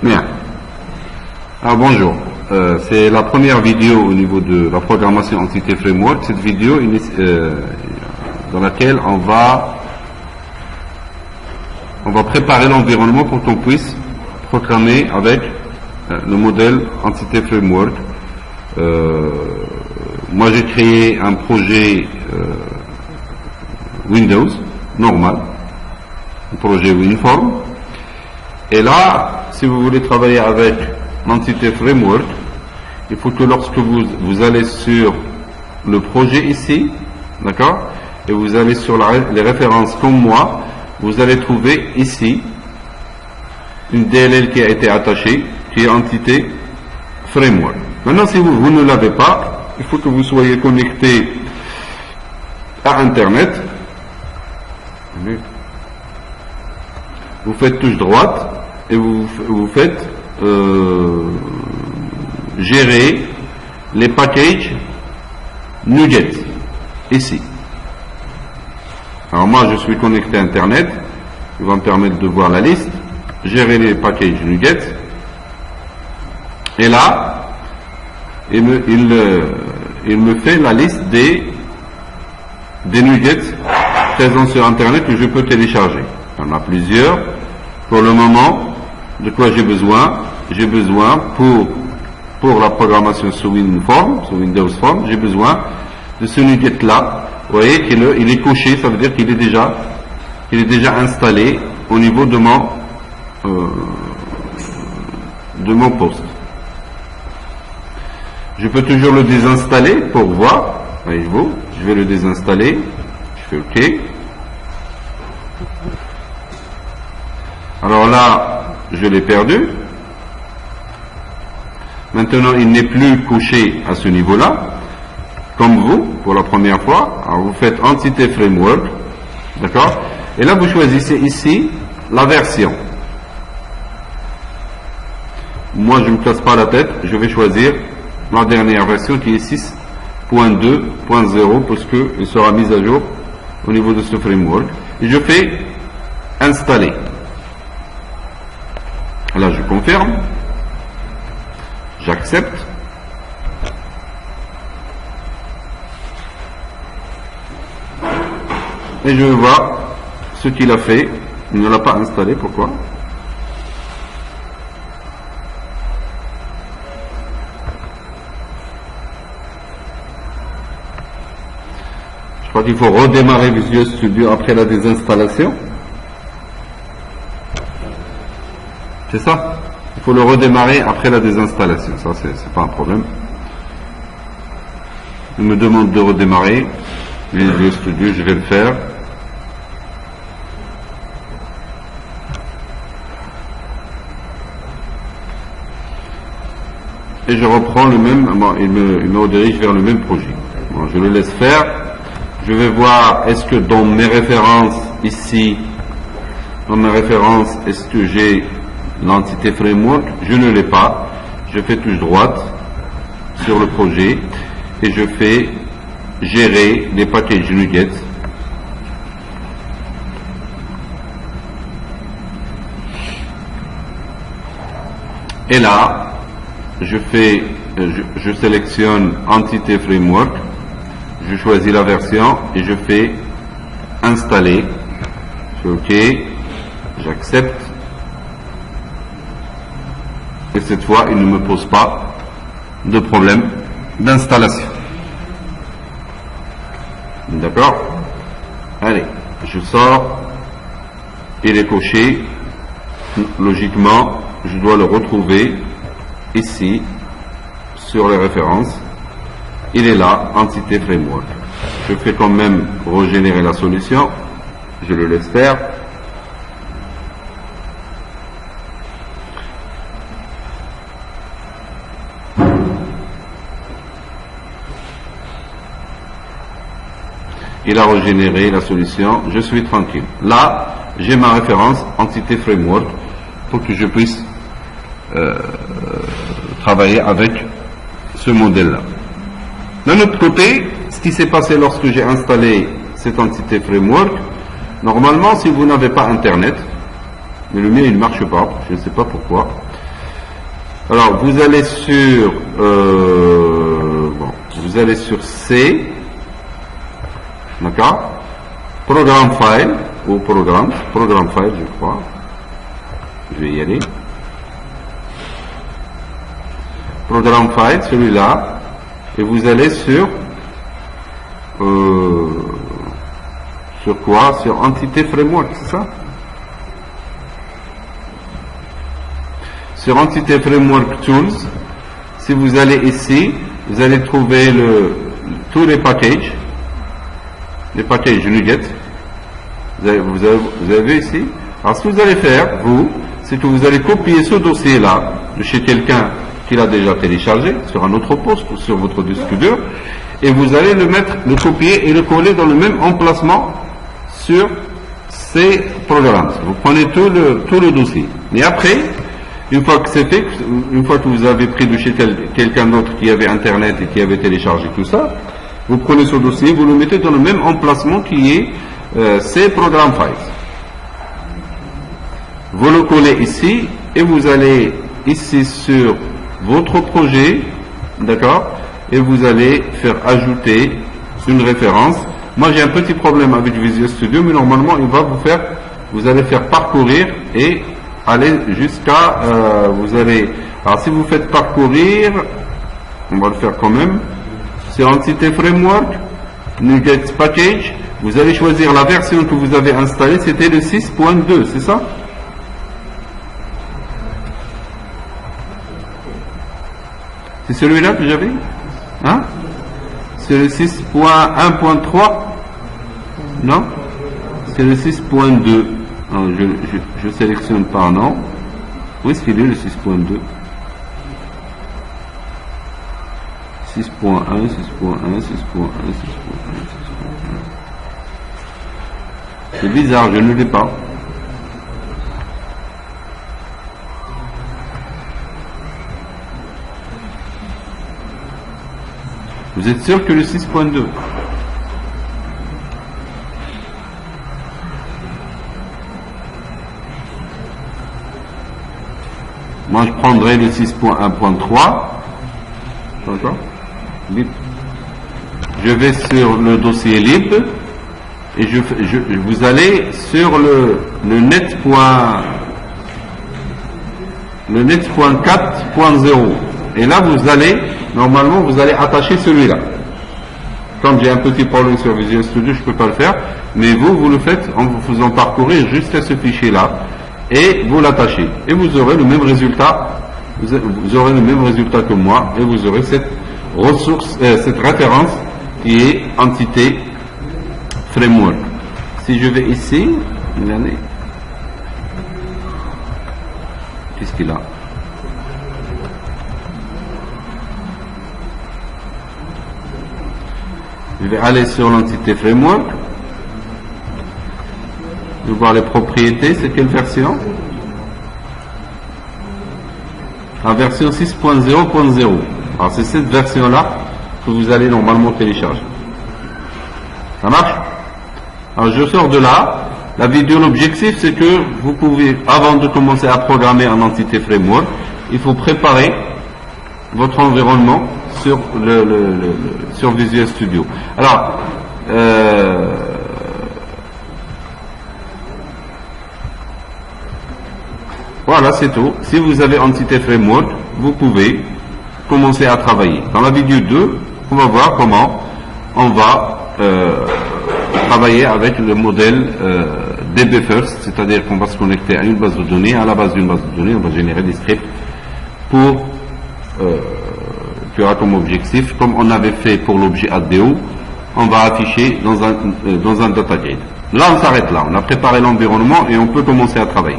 Bien. Alors bonjour. C'est la première vidéo au niveau de la programmation Entity Framework. Cette vidéo dans laquelle on va préparer l'environnement pour qu'on puisse programmer avec le modèle Entity Framework. Moi j'ai créé un projet Windows normal, un projet WinForm. Et là, si vous voulez travailler avec l'Entity Framework, il faut que lorsque vous allez sur le projet ici, d'accord, et vous allez sur les références comme moi, vous allez trouver ici une DLL qui a été attachée, qui est Entity Framework. Maintenant, si vous ne l'avez pas, il faut que vous soyez connecté à Internet. Vous faites touche droite et vous faites gérer les packages NuGet ici. Alors moi je suis connecté à Internet, il va me permettre de voir la liste, gérer les packages NuGet, et là il me fait la liste des NuGet présents sur Internet que je peux télécharger. Il y en a plusieurs. Pour le moment, de quoi j'ai besoin? J'ai besoin pour la programmation sur WinForm, sur Windows Form, j'ai besoin de ce NuGet là. Vous voyez qu'il est coché, ça veut dire qu'il est déjà installé au niveau de mon poste. Je peux toujours le désinstaller pour voir. Voyez-vous, je vais le désinstaller. Je fais OK. Alors là, je l'ai perdu. Maintenant, il n'est plus couché à ce niveau-là, comme vous, pour la première fois. Alors, vous faites Entity Framework, d'accord? Et là, vous choisissez ici la version. Moi, je ne me casse pas la tête, je vais choisir la dernière version qui est 6.2.0, parce qu'elle sera mise à jour au niveau de ce framework. Et je fais Installer. Là, je confirme. J'accepte. Et je vois ce qu'il a fait. Il ne l'a pas installé. Pourquoi? Je crois qu'il faut redémarrer Visual Studio après la désinstallation. C'est ça? Il faut le redémarrer après la désinstallation. Ça, c'est pas un problème. Il me demande de redémarrer Visual Studio, je vais le faire. Et je reprends le même, bon, il me redirige vers le même projet. Bon, je le laisse faire. Je vais voir, est-ce que dans mes références, ici, dans mes références, est-ce que j'ai l'Entity Framework? Je ne l'ai pas. Je fais touche droite sur le projet et je fais gérer les packages NuGet. Et là, je sélectionne Entity Framework, je choisis la version et je fais installer. Je fais OK, j'accepte. Et cette fois, il ne me pose pas de problème d'installation. D'accord? Allez, je sors. Il est coché. Logiquement, je dois le retrouver ici, sur les références. Il est là, Entity Framework. Je fais quand même régénérer la solution. Je le laisse faire. Il a régénéré la solution, je suis tranquille. Là, j'ai ma référence Entity Framework pour que je puisse travailler avec ce modèle-là. D'un autre côté, ce qui s'est passé lorsque j'ai installé cette Entity Framework, normalement, si vous n'avez pas Internet, mais le mien il ne marche pas, je ne sais pas pourquoi, Alors, vous allez sur vous allez sur C, d'accord, Programme File, ou Programme File, je crois. Je vais y aller. Programme File, celui-là, et vous allez sur quoi? Sur Entité Framework, c'est ça? Sur Entité Framework Tools, si vous allez ici, vous allez trouver tous les packages NuGet. Vous avez vu ici? Alors ce que vous allez faire, c'est que vous allez copier ce dossier-là de chez quelqu'un qui l'a déjà téléchargé sur un autre poste ou sur votre disque dur, et vous allez le copier et le coller dans le même emplacement sur ces programmes. Vous prenez tout le dossier. Mais après, une fois que c'est fait, une fois que vous avez pris de chez quelqu'un d'autre qui avait Internet et qui avait téléchargé tout ça, vous prenez ce dossier, vous le mettez dans le même emplacement qui est ces programmes files. Vous le collez ici et vous allez ici sur votre projet, d'accord, et vous allez faire ajouter une référence. Moi j'ai un petit problème avec Visual Studio, mais normalement vous allez faire parcourir et aller jusqu'à alors si vous faites parcourir, on va le faire quand même, c'est Entité Framework, NuGet Package, vous allez choisir la version que vous avez installée, c'était le 6.2, c'est ça? C'est celui-là que j'avais? Hein? C'est le 6.1.3? Non? C'est le 6.2. Je sélectionne par nom. Où est-ce qu'il est le 6.2? 6.1, 6.1, 6.1, 6.1. C'est bizarre, je ne l'ai pas. Vous êtes sûr que le 6.2? Moi, je prendrai le 6.1.3. D'accord? Je vais sur le dossier lib et vous allez sur le net.4.0 et là normalement vous allez attacher celui-là. Comme j'ai un petit problème sur Visual Studio, je ne peux pas le faire, mais vous le faites en vous faisant parcourir jusqu'à ce fichier-là et vous l'attachez et vous aurez le même résultat. Vous aurez le même résultat que moi et vous aurez cette ressource, cette référence qui est Entité Framework. Si je vais ici, regardez, qu'est-ce qu'il a? Je vais aller sur l'Entité Framework. Je vais voir les propriétés. C'est quelle version? La version 6.0.0. Alors c'est cette version-là que vous allez normalement télécharger. Ça marche? Alors je sors de là. La vidéo, l'objectif c'est que vous pouvez, avant de commencer à programmer en Entité Framework, il faut préparer votre environnement sur Visual Studio. Alors, voilà, c'est tout. Si vous avez Entité Framework, vous pouvez commencer à travailler. Dans la vidéo 2, on va voir comment on va travailler avec le modèle DBFirst, c'est-à-dire qu'on va se connecter à une base de données. À la base d'une base de données, on va générer des scripts qui aura comme objectif, comme on avait fait pour l'objet ADO, on va afficher dans un data grid. Là, on s'arrête là. On a préparé l'environnement et on peut commencer à travailler.